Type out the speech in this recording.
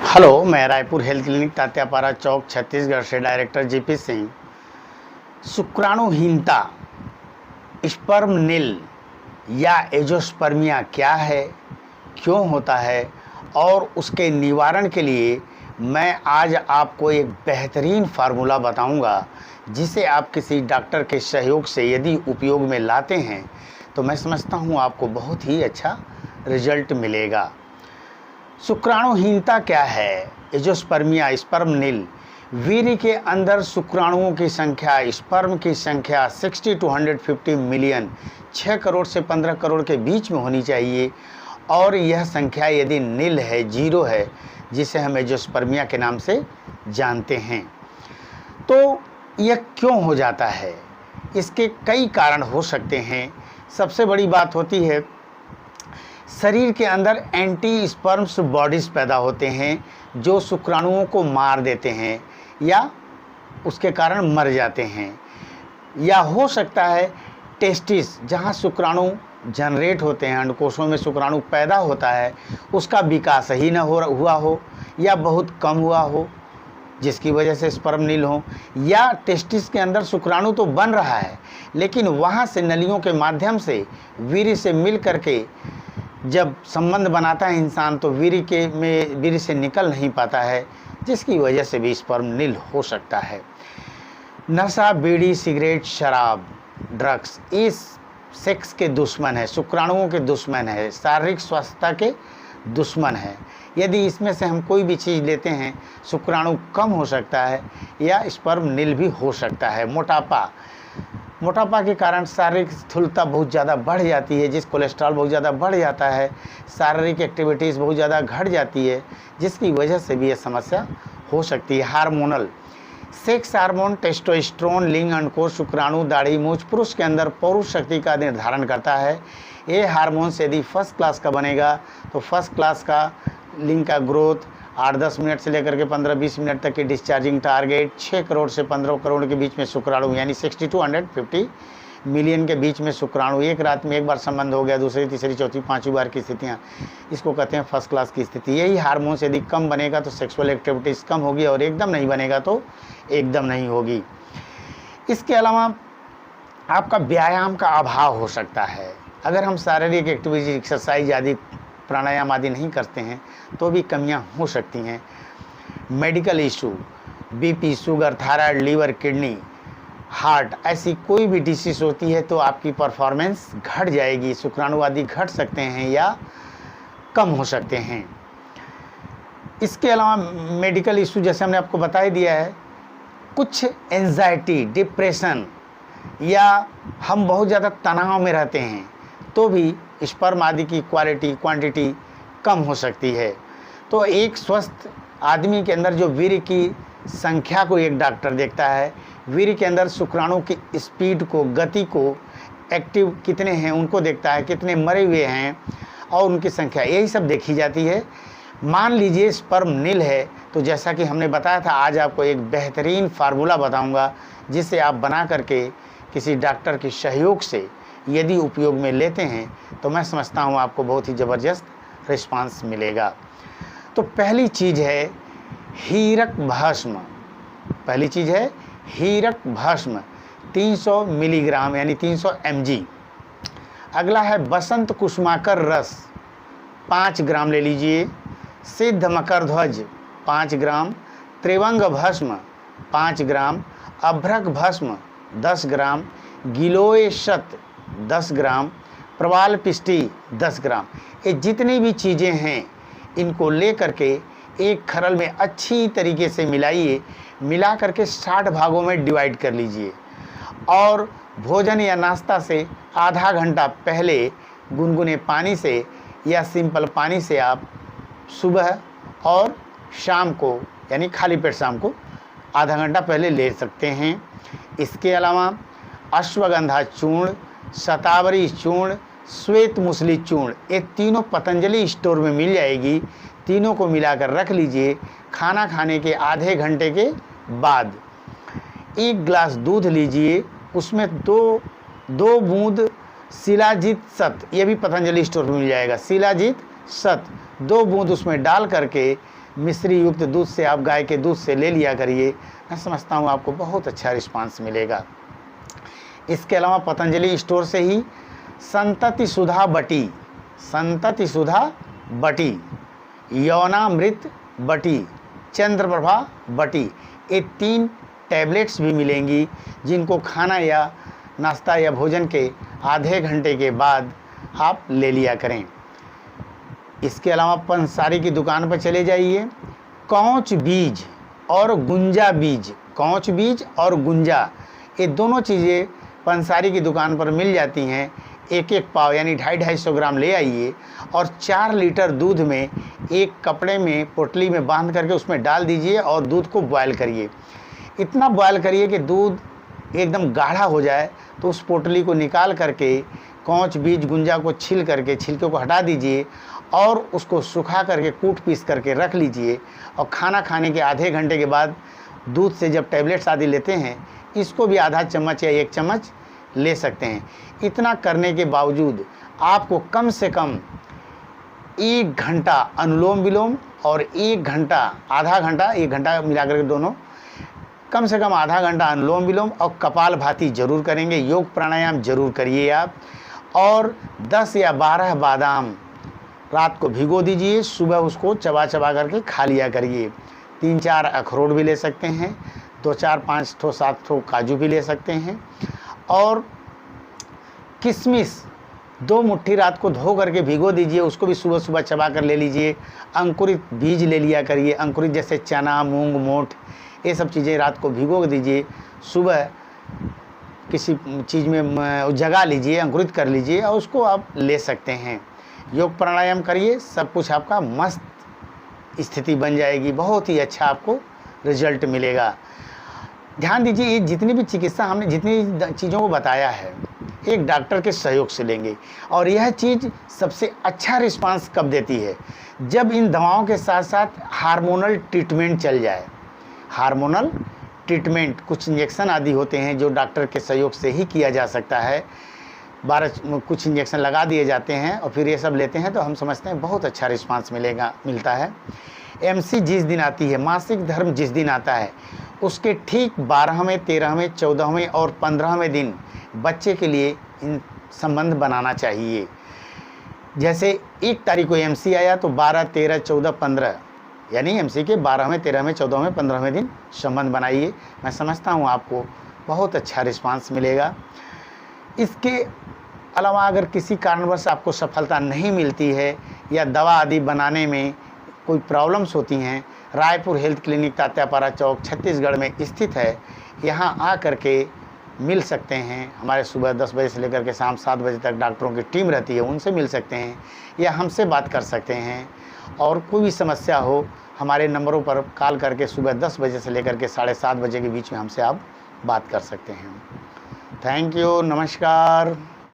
Hello, मैं Raipur health clinic Tatyapara चौक छत्तीसगढ़ से director GP Singh. शुक्राणुहीनता, sperm नील या एजोस्पर्मिया क्या है, क्यों होता है और उसके निवारण के लिए मैं आज आपको एक बेहतरीन फार्मूला बताऊंगा, जिसे आप किसी डॉक्टर के सहयोग से यदि उपयोग में लाते हैं तो मैं समझता हूं आपको बहुत ही अच्छा रिजल्ट मिलेगा। शुक्राणुहीनता क्या है? एजोस्पर्मिया, स्पर्म नील। वीर्य के अंदर शुक्राणुओं की संख्या, स्पर्म की संख्या 60 to 150 मिलियन, 6 करोड़ से 15 करोड़ के बीच में होनी चाहिए। और यह संख्या यदि नील है, जीरो है, जिसे हम एजोस्पर्मिया के नाम से जानते हैं। तो यह क्यों हो जाता है? इसके कई कारण हो सकते हैं। सबसे बड़ी बात होती है, शरीर के अंदर एंटी स्पर्म्स बॉडीज़ पैदा होते हैं जो शुक्राणुओं को मार देते हैं या उसके कारण मर जाते हैं। या हो सकता है टेस्टिस, जहां शुक्राणु जनरेट होते हैं, अंडकोशों में शुक्राणु पैदा होता है, उसका विकास ही न हुआ हो या बहुत कम हुआ हो, जिसकी वजह से स्पर्म नील हो। या टेस्टिस के अंदर शुक्राणु तो बन रहा है लेकिन वहाँ से नलियों के माध्यम से वीर्य से मिल करके जब संबंध बनाता है इंसान तो वीर्य से निकल नहीं पाता है, जिसकी वजह से भी स्पर्म नील हो सकता है। नशा, बीड़ी, सिगरेट, शराब, ड्रग्स, इस सेक्स के दुश्मन है, शुक्राणुओं के दुश्मन है, शारीरिक स्वास्थ्यता के दुश्मन है। यदि इसमें से हम कोई भी चीज़ लेते हैं, शुक्राणु कम हो सकता है या स्पर्म नील भी हो सकता है। मोटापा के कारण शारीरिक स्थूलता बहुत ज़्यादा बढ़ जाती है, जिस कोलेस्ट्रॉल बहुत ज़्यादा बढ़ जाता है, शारीरिक एक्टिविटीज़ बहुत ज़्यादा घट जाती है, जिसकी वजह से भी यह समस्या हो सकती है। हार्मोनल, सेक्स हार्मोन टेस्टोस्टेरोन लिंग अंडकोश, शुक्राणु, दाढ़ी, मूंछ पुरुष के अंदर पौरुष शक्ति का निर्धारण करता है। ये हार्मोन से यदि फर्स्ट क्लास का बनेगा तो फर्स्ट क्लास का लिंग का ग्रोथ 8-10 मिनट से लेकर के 15-20 मिनट तक की डिस्चार्जिंग टारगेट, 6 करोड़ से 15 करोड़ के बीच में शुक्राणु यानी 60 to 150 मिलियन के बीच में शुक्राणु, एक रात में एक बार संबंध हो गया, दूसरी, तीसरी, चौथी, पांचवी बार की स्थितियाँ, इसको कहते हैं फर्स्ट क्लास की स्थिति। यही हार्मोन से यदि कम बनेगा तो सेक्सुअल एक्टिविटीज़ कम होगी और एकदम नहीं बनेगा तो एकदम नहीं होगी। इसके अलावा आपका व्यायाम का अभाव हो सकता है। अगर हम शारीरिक एक्टिविटी, एक्सरसाइज आदि, प्राणायाम आदि नहीं करते हैं तो भी कमियां हो सकती हैं। Medical issue, BP, sugar, thyroid, liver, kidney, heart, ऐसी कोई भी डिसीज होती है तो आपकी परफॉर्मेंस घट जाएगी, शुक्राणु आदि घट सकते हैं या कम हो सकते हैं। इसके अलावा मेडिकल इशू जैसे हमने आपको बता ही दिया है, कुछ एंजाइटी, डिप्रेशन या हम बहुत ज़्यादा तनाव में रहते हैं तो भी स्पर्म आदि की क्वांटिटी कम हो सकती है। तो एक स्वस्थ आदमी के अंदर जो वीर्य की संख्या को एक डॉक्टर देखता है, वीर्य के अंदर शुक्राणु की स्पीड को, गति को, एक्टिव कितने हैं उनको देखता है, कितने मरे हुए हैं और उनकी संख्या, यही सब देखी जाती है। मान लीजिए स्पर्म नील है तो जैसा कि हमने बताया था, आज आपको एक बेहतरीन फार्मूला बताऊंगा जिसे आप बना करके किसी डॉक्टर के सहयोग से यदि उपयोग में लेते हैं तो मैं समझता हूँ आपको बहुत ही ज़बरदस्त रिस्पांस मिलेगा। तो पहली चीज़ है हीरक भस्म। पहली चीज़ है हीरक भस्म 300 मिलीग्राम यानी 300 mg। अगला है बसंत कुसुमाकर रस 5 ग्राम ले लीजिए, सिद्ध मकर ध्वज 5 ग्राम, त्रिवंग भस्म 5 ग्राम, अभ्रक भस्म 10 ग्राम, गिलोय शत 10 ग्राम, प्रवाल पिष्टी 10 ग्राम। ये जितनी भी चीज़ें हैं इनको ले करके एक खरल में अच्छी तरीके से मिलाइए, मिला करके 60 भागों में डिवाइड कर लीजिए और भोजन या नाश्ता से आधा घंटा पहले गुनगुने पानी से या सिंपल पानी से आप सुबह और शाम को यानी खाली पेट शाम को आधा घंटा पहले ले सकते हैं। इसके अलावा अश्वगंधा चूर्ण, शतावरी चूर्ण, श्वेत मूसली चूर्ण, ये तीनों पतंजलि स्टोर में मिल जाएगी। तीनों को मिलाकर रख लीजिए। खाना खाने के आधे घंटे के बाद 1 गिलास दूध लीजिए, उसमें दो बूंद शिलाजीत शत, ये भी पतंजलि स्टोर में मिल जाएगा, शिलाजीत शत 2 बूंद उसमें डाल करके मिश्री युक्त दूध से आप गाय के दूध से ले लिया करिए। मैं समझता हूँ आपको बहुत अच्छा रिस्पांस मिलेगा। इसके अलावा पतंजलि स्टोर से ही संतति सुधा बटी, यौनामृत बटी, चंद्रप्रभा बटी, ये 3 टैबलेट्स भी मिलेंगी, जिनको खाना या नाश्ता या भोजन के आधे घंटे के बाद आप ले लिया करें। इसके अलावा पंसारी की दुकान पर चले जाइए। कौच बीज और गुंजा, ये दोनों चीज़ें पंसारी की दुकान पर मिल जाती हैं। 1-1 पाव यानी 250-250 ग्राम ले आइए और 4 लीटर दूध में एक कपड़े में पोटली में बांध करके उसमें डाल दीजिए और दूध को बॉयल करिए। इतना बॉयल करिए कि दूध एकदम गाढ़ा हो जाए, तो उस पोटली को निकाल करके कौच बीज गुंजा को छील करके छिलके को हटा दीजिए और उसको सुखा करके कूट पीस करके रख लीजिए। और खाना खाने के आधे घंटे के बाद दूध से जब टैबलेट्स आदि लेते हैं, इसको भी आधा चम्मच या 1 चम्मच ले सकते हैं। इतना करने के बावजूद आपको कम से कम 1 घंटा अनुलोम विलोम और 1 घंटा आधा घंटा 1 घंटा मिलाकर के दोनों, कम से कम आधा घंटा अनुलोम विलोम और कपालभाति जरूर करेंगे। योग प्राणायाम जरूर करिए आप। और 10 या 12 बादाम रात को भिगो दीजिए, सुबह उसको चबा चबा करके खा लिया करिए। 3-4 अखरोट भी ले सकते हैं, 2-4-5 ठो 7 ठो काजू भी ले सकते हैं। और किशमिश 2 मुट्ठी रात को धो करके भिगो दीजिए, उसको भी सुबह सुबह चबा कर ले लीजिए। अंकुरित बीज ले लिया करिए, अंकुरित जैसे चना, मूंग, मोठ, ये सब चीज़ें रात को भिगो दीजिए, सुबह किसी चीज़ में जगा लीजिए, अंकुरित कर लीजिए और उसको आप ले सकते हैं। योग प्राणायाम करिए, सब कुछ आपका मस्त स्थिति बन जाएगी, बहुत ही अच्छा आपको रिजल्ट मिलेगा। ध्यान दीजिए, ये जितनी भी चिकित्सा हमने जितनी चीज़ों को बताया है, एक डॉक्टर के सहयोग से लेंगे। और यह चीज़ सबसे अच्छा रिस्पांस कब देती है? जब इन दवाओं के साथ साथ हार्मोनल ट्रीटमेंट चल जाए। हार्मोनल ट्रीटमेंट कुछ इंजेक्शन आदि होते हैं जो डॉक्टर के सहयोग से ही किया जा सकता है। 12 कुछ इंजेक्शन लगा दिए जाते हैं और फिर ये सब लेते हैं, तो हम समझते हैं बहुत अच्छा रिस्पांस मिलता है। MC जिस दिन आती है, मासिक धर्म जिस दिन आता है, उसके ठीक 12वें, 13वें, 14वें और 15वें दिन बच्चे के लिए इन संबंध बनाना चाहिए। जैसे 1 तारीख को MC आया तो 12, 13, 14, 15 यानी MC के 12वें, 13वें, 14वें, 15वें दिन संबंध बनाइए। मैं समझता हूँ आपको बहुत अच्छा रिस्पांस मिलेगा। इसके अलावा अगर किसी कारणवश आपको सफलता नहीं मिलती है या दवा आदि बनाने में कोई प्रॉब्लम्स होती हैं, रायपुर हेल्थ क्लिनिक तात्यापारा चौक छत्तीसगढ़ में स्थित है। यहाँ आ करके मिल सकते हैं। हमारे सुबह 10 बजे से लेकर के शाम 7 बजे तक डॉक्टरों की टीम रहती है, उनसे मिल सकते हैं या हमसे बात कर सकते हैं। और कोई भी समस्या हो, हमारे नंबरों पर कॉल करके सुबह 10 बजे से लेकर के 7:30 बजे के बीच में हमसे आप बात कर सकते हैं। थैंक यू, नमस्कार।